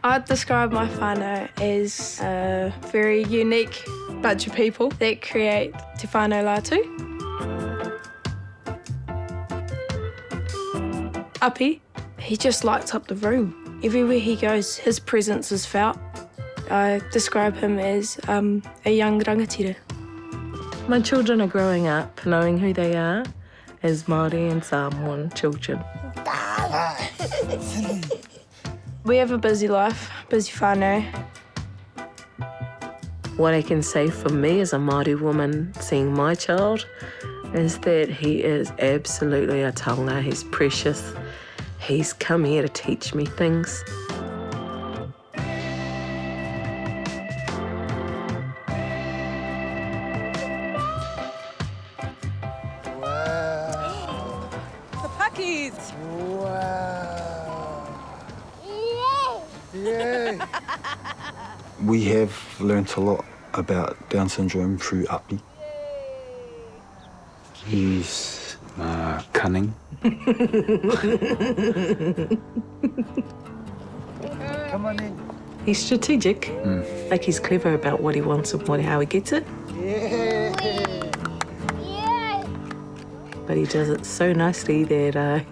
I'd describe my whānau as a very unique bunch of people that create te whānau Latu. Api, he just lights up the room. Everywhere he goes, his presence is felt. I describe him as a young rangatira. My children are growing up knowing who they are as Māori and Samoan children. We have a busy life, busy whānau. What I can say for me as a Māori woman seeing my child is that he is absolutely a taonga. He's precious. He's come here to teach me things. The pakihis. Wow. Yeah. We have learnt a lot about Down syndrome through Api. He's cunning. Come on in. He's strategic. Like he's clever about what he wants and how he gets it. Yeah. But he does it so nicely that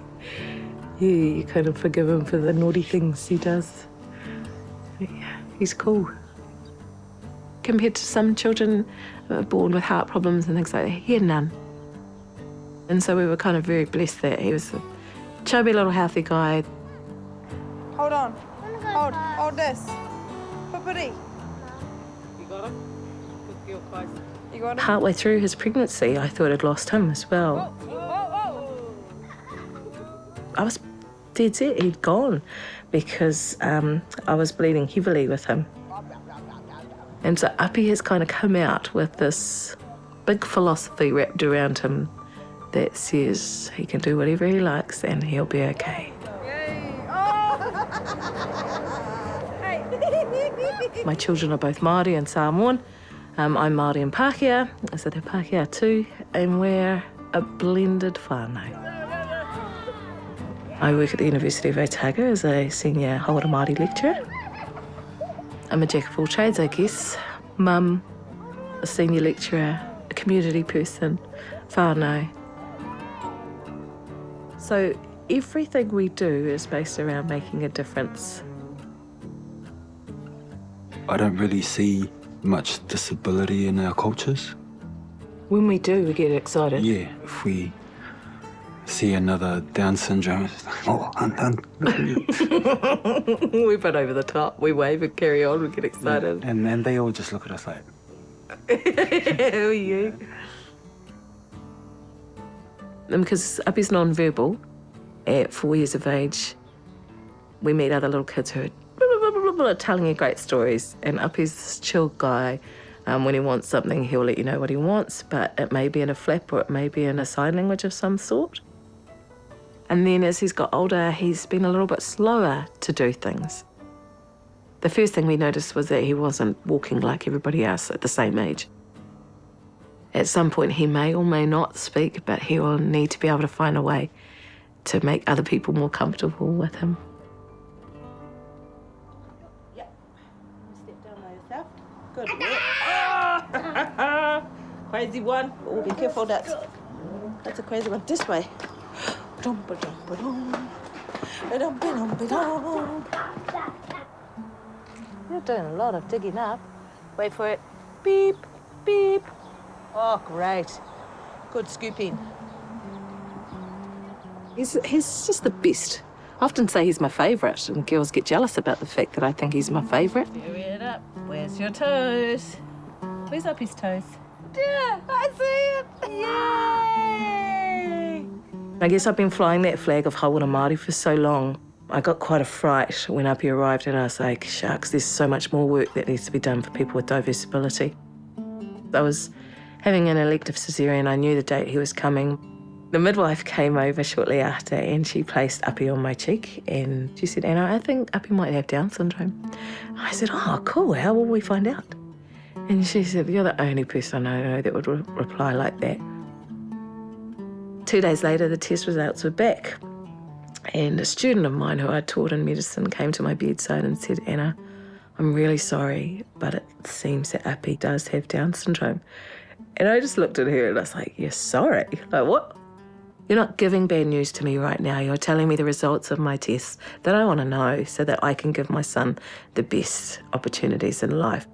you kind of forgive him for the naughty things he does. Yeah, he's cool. Compared to some children born with heart problems and things like that, he had none. And so we were kind of very blessed that he was a chubby little healthy guy. Hold on. Hold this. Potiki. You got him? You got him? Partway through his pregnancy, I thought I'd lost him as well. I was dead set he'd gone because I was bleeding heavily with him. And so Api has kind of come out with this big philosophy wrapped around him that says he can do whatever he likes and he'll be okay. My children are both Māori and Samoan. I'm Māori and Pākehā, so they're Pākehā too, and we're a blended whānau. I work at the University of Otago as a senior Hawara Māori lecturer. I'm a jack of all trades, I guess. Mum, a senior lecturer, a community person, whānau. So everything we do is based around making a difference. I don't really see much disability in our cultures. When we do, we get excited. Yeah, if we see another Down syndrome, it's like, oh, I'm We put over the top, we wave and carry on, we get excited. And then they all just look at us like... Who are you? And because Api's non-verbal, at 4 years of age, we meet other little kids who are telling you great stories, and Api's this chill guy. When he wants something, he'll let you know what he wants, but it may be in a flap or it may be in a sign language of some sort. And then as he's got older, he's been a little bit slower to do things. The first thing we noticed was that he wasn't walking like everybody else at the same age. At some point, he may or may not speak, but he will need to be able to find a way to make other people more comfortable with him. Yep. Step down by yourself. Good. Crazy one. Oh, be careful. That's a crazy one. This way. You're doing a lot of digging up. Wait for it. Beep, beep. Oh, great. Good scooping. He's just the best. I often say he's my favourite, and girls get jealous about the fact that I think he's my favourite. Hurry it up. Where's your toes? Where's up his toes? Yeah, I see it. Yay! I guess I've been flying that flag of Hawara Māori for so long. I got quite a fright when Api arrived and I was like, shucks, there's so much more work that needs to be done for people with diverse ability. I was having an elective caesarean. I knew the date he was coming. The midwife came over shortly after and she placed Api on my cheek and she said, Anna, I think Api might have Down syndrome. I said, oh, cool, how will we find out? And she said, you're the only person I know that would reply like that. 2 days later, the test results were back. And a student of mine who I taught in medicine came to my bedside and said, Anna, I'm really sorry, but it seems that Api does have Down syndrome. And I just looked at her and I was like, you're sorry? Like, what? You're not giving bad news to me right now. You're telling me the results of my tests that I want to know so that I can give my son the best opportunities in life.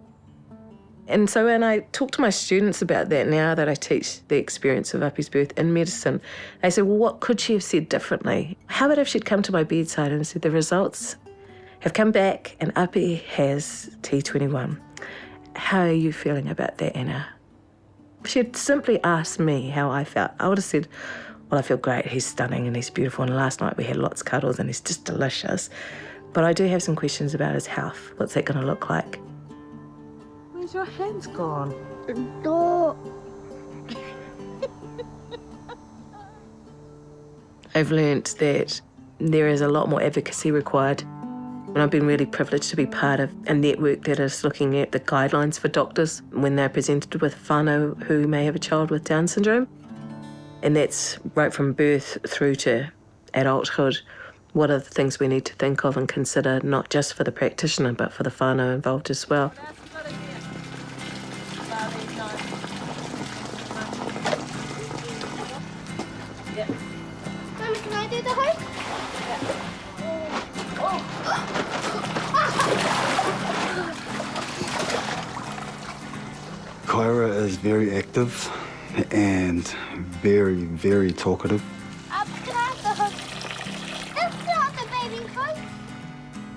And so when I talk to my students about that now that I teach the experience of Api's birth in medicine, they say, well, what could she have said differently? How about if she'd come to my bedside and said, the results have come back and Api has T21. How are you feeling about that, Anna? If she'd simply asked me how I felt, I would have said, well, I feel great, he's stunning and he's beautiful, and last night we had lots of cuddles and he's just delicious. But I do have some questions about his health. What's that going to look like? Where's your hands gone? No. I've learnt that there is a lot more advocacy required. And I've been really privileged to be part of a network that is looking at the guidelines for doctors when they're presented with whānau who may have a child with Down syndrome. And that's right from birth through to adulthood. What are the things we need to think of and consider, not just for the practitioner, but for the whānau involved as well? Mummy, can I do the hike? Kyra is very active and very, very talkative. Can I have the hug? That's not the baby hug.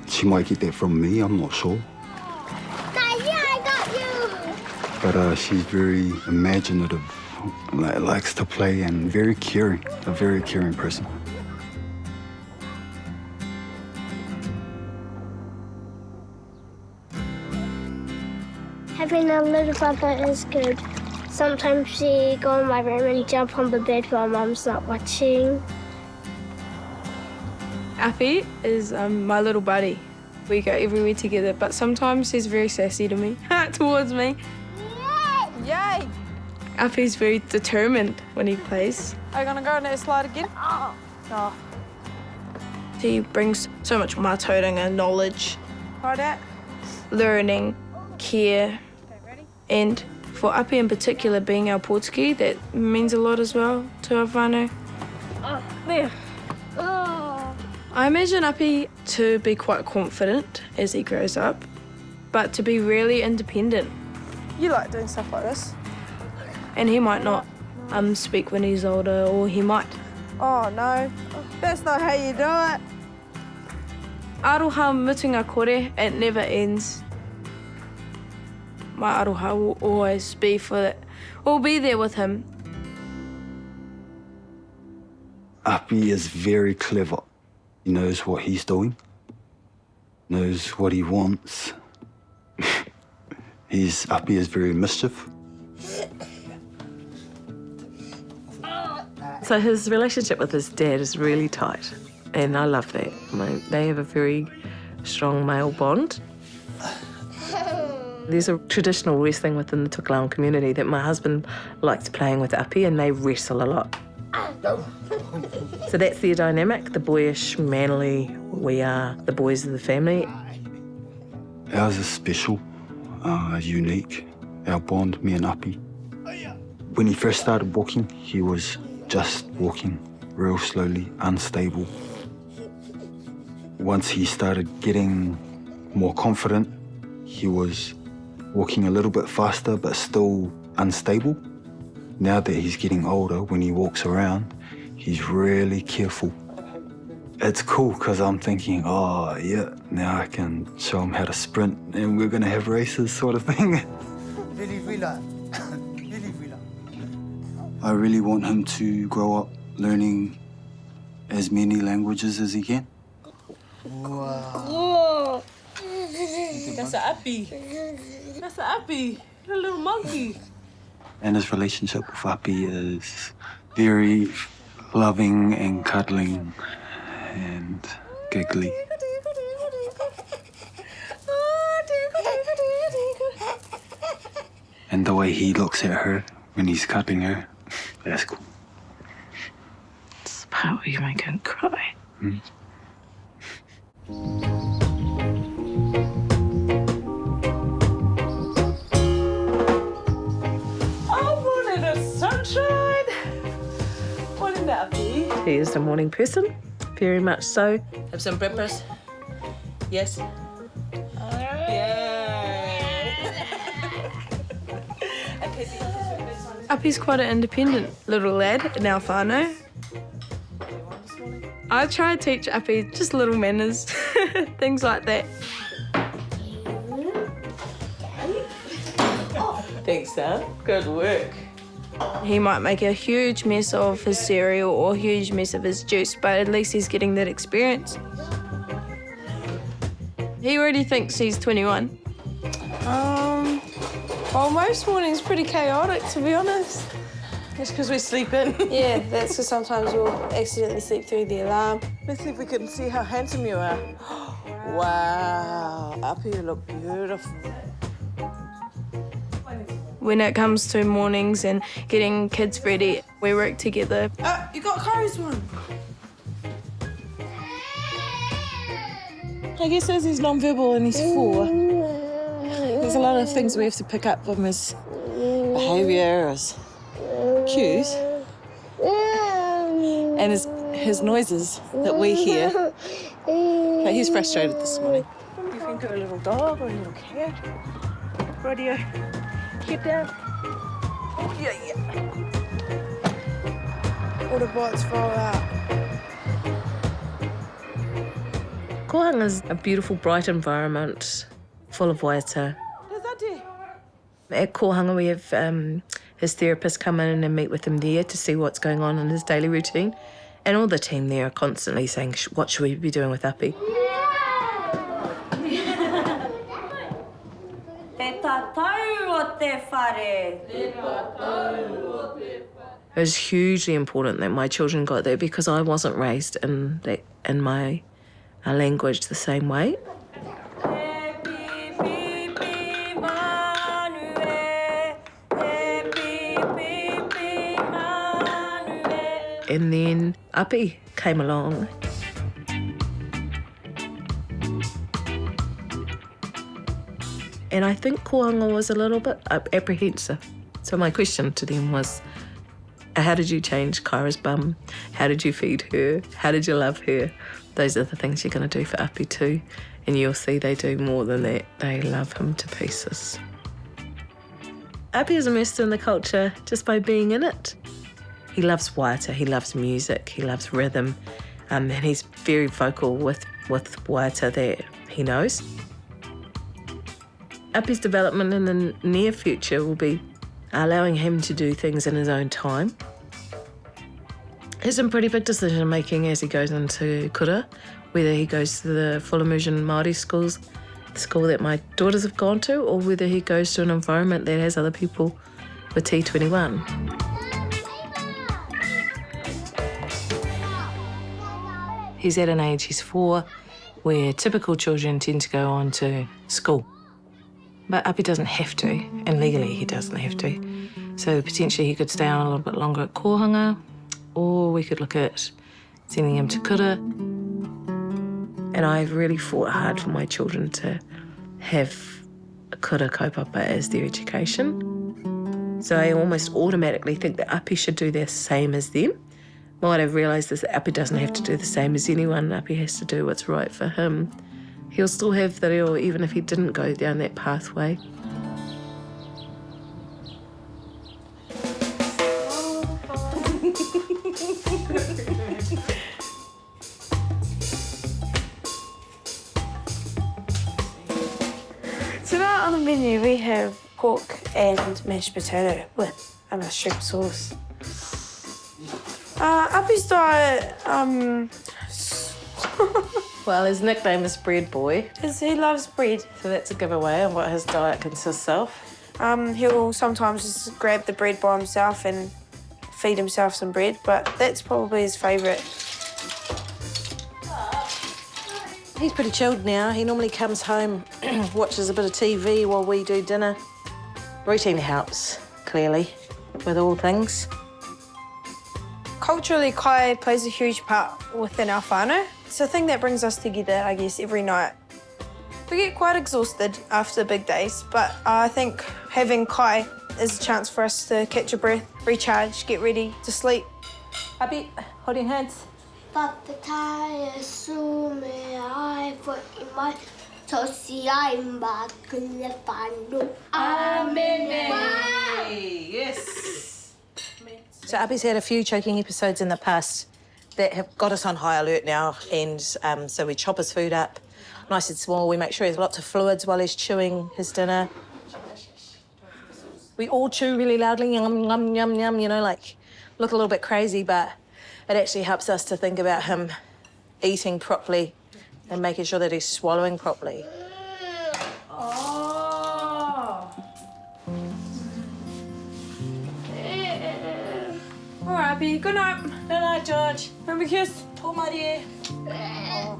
She might get that from me, I'm not sure. Dad, yeah, I got you. But she's very imaginative, likes to play and very caring, a very caring person. Having a little brother is good. Sometimes she go in my room and jump on the bed while Mum's not watching. Api is my little buddy. We go everywhere together, but sometimes he's very sassy to me, towards me. Yay! Api's very determined when he plays. Are you going to go on that slide again? Oh. He brings so much mātauranga knowledge, Try that. learning, care, and for Api in particular, being our Potiki, that means a lot as well to our whānau. There. Oh. I imagine Api to be quite confident as he grows up, but to be really independent. You like doing stuff like this? And he might not speak when he's older, or he might. Oh, no. That's not how you do it. Aroha mutunga kore, it never ends. My aroha will always be for it. We'll be there with him. Api is very clever. He knows what he's doing, knows what he wants. Api is very mischief. So his relationship with his dad is really tight, and I love that. I mean, they have a very strong male bond. There's a traditional wrestling within the Tukalau community that my husband likes playing with Api, and they wrestle a lot. So that's their dynamic, the boyish, manly, we are the boys of the family. Ours is special, unique, our bond, me and Api. When he first started walking, he was just walking real slowly, unstable. Once he started getting more confident, he was walking a little bit faster, but still unstable. Now that he's getting older, when he walks around, he's really careful. It's cool because I'm thinking, oh, yeah, now I can show him how to sprint and we're going to have races sort of thing. I really want him to grow up learning as many languages as he can. Whoa. That's an Api. That's an Api. You're a little monkey. And his relationship with Api is very loving and cuddling and giggly. And the way he looks at her when he's cuddling her, that's cool. It's the part where you make him cry. Oh, morning, it's sunshine. Morning, Api. He is a morning person, very much so. Have some breakfast? Yes? Api's quite an independent little lad in our whānau. I try to teach Api just little manners, things like that. Thanks, Sam. Good work. He might make a huge mess of his cereal or a huge mess of his juice, but at least he's getting that experience. He already thinks he's 21. Well, most mornings pretty chaotic, to be honest. That's because we sleep in. Yeah, that's because sometimes we'll accidentally sleep through the alarm. Let's see if we can see how handsome you are. Wow, Api, you look beautiful. When it comes to mornings and getting kids ready, we work together. You got Kai's one. I guess as he's non-verbal and he's 4, there's a lot of things we have to pick up from his behaviour, his cues, and his noises that we hear. But he's frustrated this morning. You think of a little dog or a little cat? Radio. Get down. Oh, yeah. All the bots roll out. Kohanga is a beautiful, bright environment, full of waiata. At Kohanga, we have his therapist come in and meet with him there to see what's going on in his daily routine. And all the team there are constantly saying, what should we be doing with Api? It was hugely important that my children got there because I wasn't raised in my language the same way. And then Api came along. And I think Kohanga was a little bit apprehensive. So my question to them was, how did you change Kyra's bum? How did you feed her? How did you love her? Those are the things you're going to do for Api too. And you'll see they do more than that. They love him to pieces. Api is immersed in the culture just by being in it. He loves waiata, he loves music, he loves rhythm, and he's very vocal with waiata that he knows. Api's development in the near future will be allowing him to do things in his own time. There's some pretty big decision making as he goes into kura, whether he goes to the full immersion Māori schools, the school that my daughters have gone to, or whether he goes to an environment that has other people with T21. He's at an age, he's 4, where typical children tend to go on to school. But Api doesn't have to, and legally he doesn't have to. So potentially he could stay on a little bit longer at Kohanga, or we could look at sending him to kura. And I've really fought hard for my children to have a kura kaupapa as their education. So I almost automatically think that Api should do the same as them. What I've realised is that Api doesn't have to do the same as anyone. Api has to do what's right for him. He'll still have the reo even if he didn't go down that pathway. Tonight on the menu we have pork and mashed potato with a shrimp sauce. Api's diet, Well, his nickname is Bread Boy, he loves bread. so that's a giveaway on what his diet consists of. He'll sometimes just grab the bread by himself and feed himself some bread, but that's probably his favourite. He's pretty chilled now. He normally comes home, watches a bit of TV while we do dinner. Routine helps, clearly, with all things. Culturally, kai plays a huge part within our whānau. It's a thing that brings us together, I guess, every night. We get quite exhausted after big days, but I think having kai is a chance for us to catch a breath, recharge, get ready to sleep. Happy? Hold your hands. Papatai sume ai for my tosi ai mbakule pandu. Amen. Yes. So Abi's had a few choking episodes in the past that have got us on high alert now, and so we chop his food up nice and small. We make sure he has lots of fluids while he's chewing his dinner. We all chew really loudly, yum, yum, yum, yum, you know, like look a little bit crazy, but it actually helps us to think about him eating properly and making sure that he's swallowing properly. Oh. All right, Abby, good night. Good night, George. Remember kiss? Oh, my dear. Oh,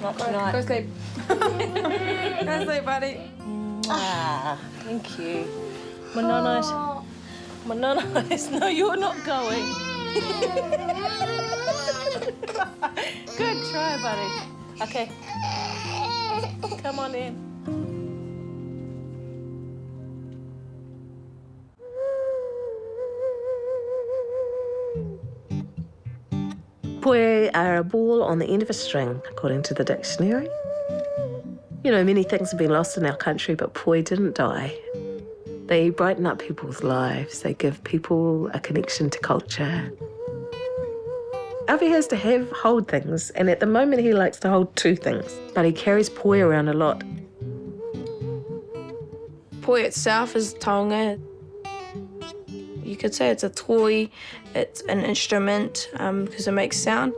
not tonight. Go sleep. Go sleep, buddy. Ah, thank you. Manonos. Manonos. No, you're not going. Good try, buddy. Okay. Come on in. Poi are a ball on the end of a string, according to the dictionary. You know, many things have been lost in our country, but poi didn't die. They brighten up people's lives. They give people a connection to culture. Avi has to hold things, and at the moment he likes to hold two things, but he carries poi around a lot. Poi itself is taonga. You could say it's a toy, it's an instrument because it makes sound.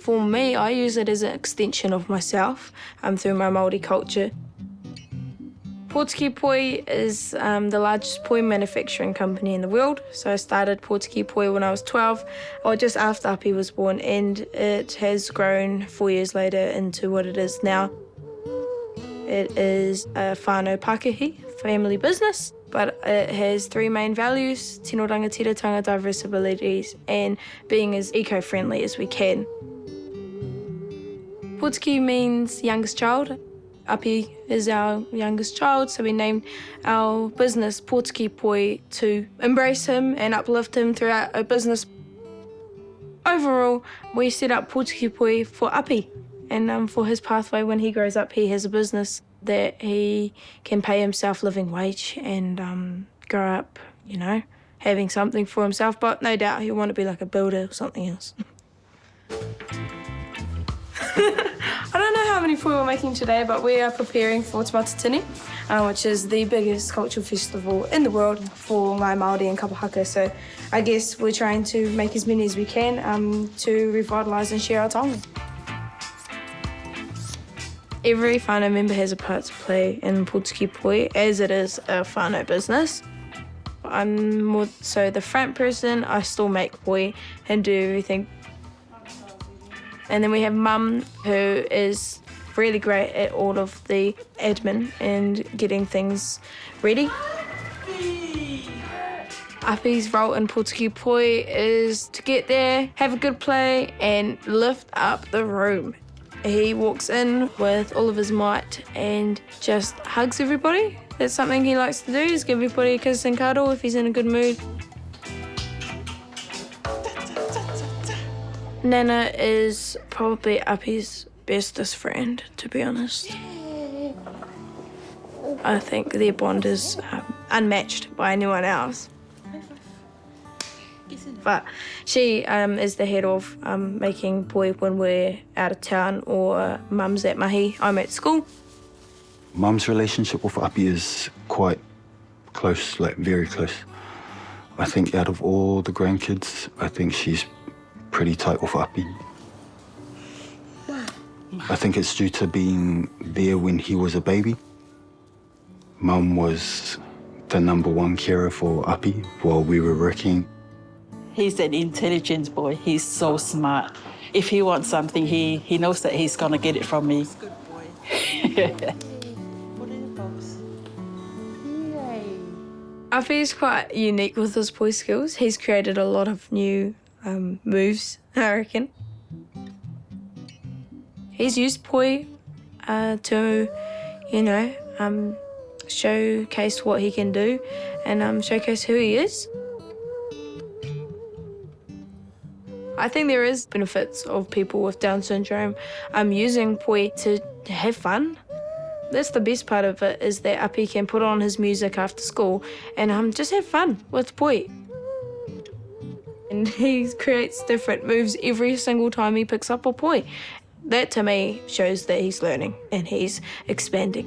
For me, I use it as an extension of myself through my Māori culture. Potiki Poi is the largest poi manufacturing company in the world. So I started Potiki Poi when I was 12, or just after Api was born, and it has grown 4 years later into what it is now. It is a whānau pakihi, family business, but it has three main values: tino rangatiratanga, diverse abilities, and being as eco-friendly as we can. Potiki means youngest child. Api is our youngest child, so we named our business Potiki Poi to embrace him and uplift him throughout our business. Overall, we set up Potiki Poi for Api, and for his pathway when he grows up, he has a business that he can pay himself living wage and grow up, you know, having something for himself, but no doubt he'll want to be like a builder or something else. I don't know how many poi we're making today, but we are preparing for Te Matatini, which is the biggest cultural festival in the world for Ngai Māori and Kapahaka. So I guess we're trying to make as many as we can to revitalise and share our taonga. Every whānau member has a part to play in Potiki Poi, as it is a whānau business. I'm more so the front person. I still make poi and do everything. And then we have Mum, who is really great at all of the admin and getting things ready. Api's role in Potiki Poi is to get there, have a good play, and lift up the room. He walks in with all of his might and just hugs everybody. That's something he likes to do, is give everybody a kiss and cuddle if he's in a good mood. Nana is probably Api's bestest friend, to be honest. I think their bond is unmatched by anyone else. But she is the head of making poi when we're out of town or Mum's at mahi, I'm at school. Mum's relationship with Api is quite close, like very close. I think out of all the grandkids, I think she's pretty tight with Api. I think it's due to being there when he was a baby. Mum was the #1 carer for Api while we were working. He's an intelligent boy. He's so smart. If he wants something, he knows that he's going to get it from me. Good boy. I Api's quite unique with his poi skills. He's created a lot of new moves, I reckon. He's used poi to, showcase what he can do and showcase who he is. I think there is benefits of people with Down syndrome using poi to have fun. That's the best part of it, is that Api can put on his music after school and just have fun with poi. And he creates different moves every single time he picks up a poi. That to me shows that he's learning and he's expanding.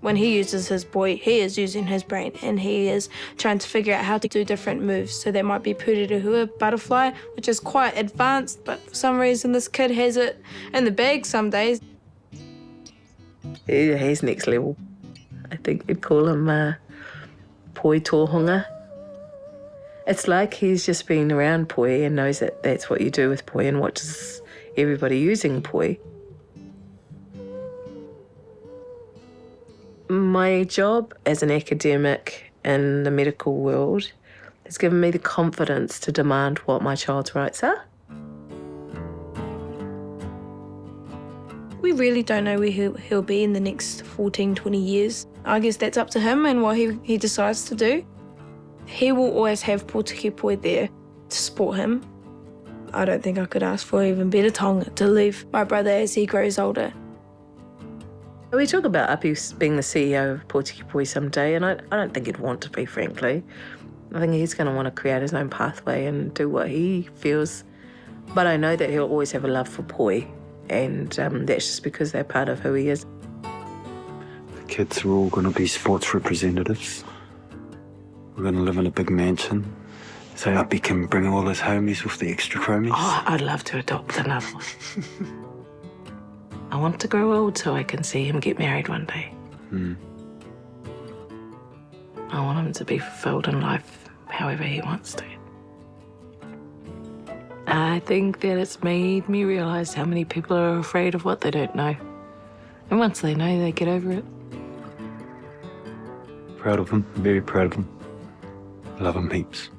When he uses his poi, he is using his brain and he is trying to figure out how to do different moves. So that might be pūririhua butterfly, which is quite advanced, but for some reason this kid has it in the bag some days. Yeah, he's next level. I think you'd call him poi tohunga. It's like he's just been around poi and knows that that's what you do with poi and watches everybody using poi. My job as an academic in the medical world has given me the confidence to demand what my child's rights are. We really don't know where he'll be in the next 14, 20 years. I guess that's up to him and what he decides to do. He will always have Potiki Poi there to support him. I don't think I could ask for even better taonga to leave my brother as he grows older. We talk about Api being the CEO of Potiki Poi someday, and I don't think he'd want to be, frankly. I think he's going to want to create his own pathway and do what he feels. But I know that he'll always have a love for poi, and that's just because they're part of who he is. The kids are all going to be sports representatives. We're going to live in a big mansion, so Api can bring all his homies with the extra chromies. Oh, I'd love to adopt another one. I want to grow old so I can see him get married one day. I want him to be fulfilled in life however he wants to. I think that it's made me realise how many people are afraid of what they don't know. And once they know, they get over it. Proud of him, very proud of him. Love him heaps.